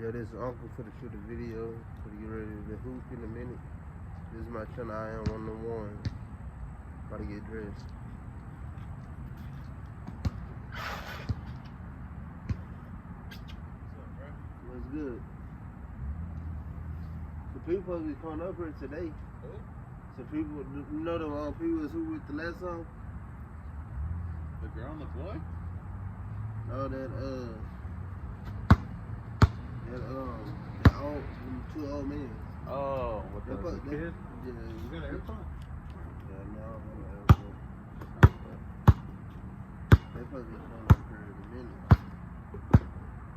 Yeah, this uncle for the shoot a video. For to get ready to hoop in a minute. This is my channel. I am 101. About to get dressed. What's good? The people supposed to be coming up here today. Who? So people, you know the people who with the last song? The girl and the boy? No, that old, them two old men. Oh, with the kid? Yeah. You got an AirPod? Yeah, no, I don't have an AirPod. They supposed to be coming up here in a minute.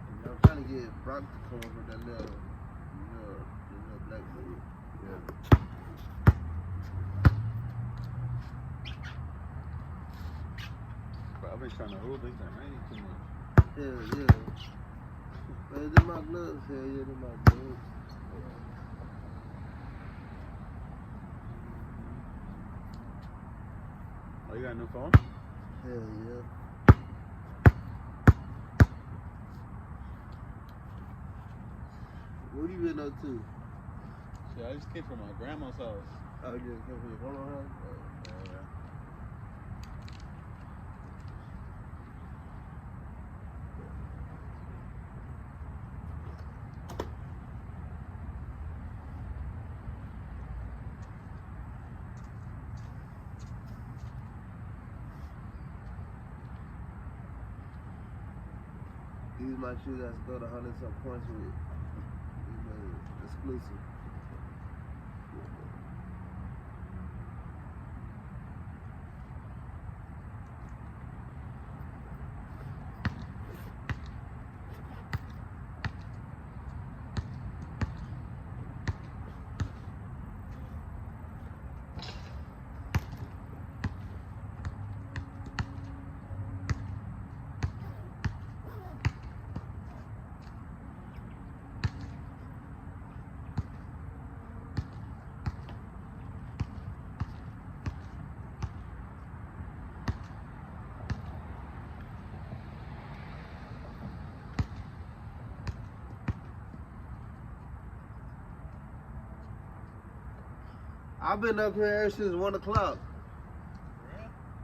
And I'm trying to get Brock to come over that little black boy. Yeah. But I've been trying to hold things like raining too much. Yeah. Hey, they're my gloves. Hell yeah, they're my gloves. Oh, you got a new phone? Hell yeah. What you been up to? Shit, I just came from my grandma's house. Oh, you just came from your grandma's house? Oh, yeah. These my shoes I go to 100-some points with. These exclusive. I've been up here since 1 o'clock.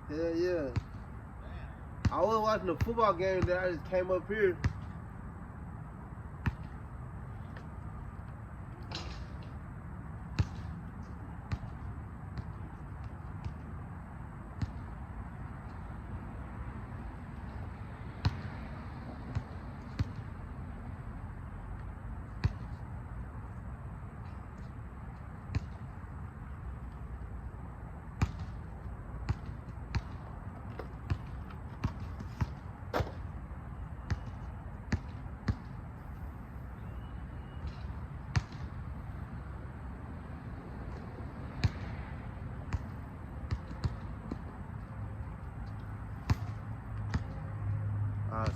Really? Hell yeah. Damn. I was watching a football game that I just came up here.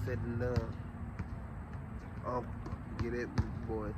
Said and done. Get it, boy.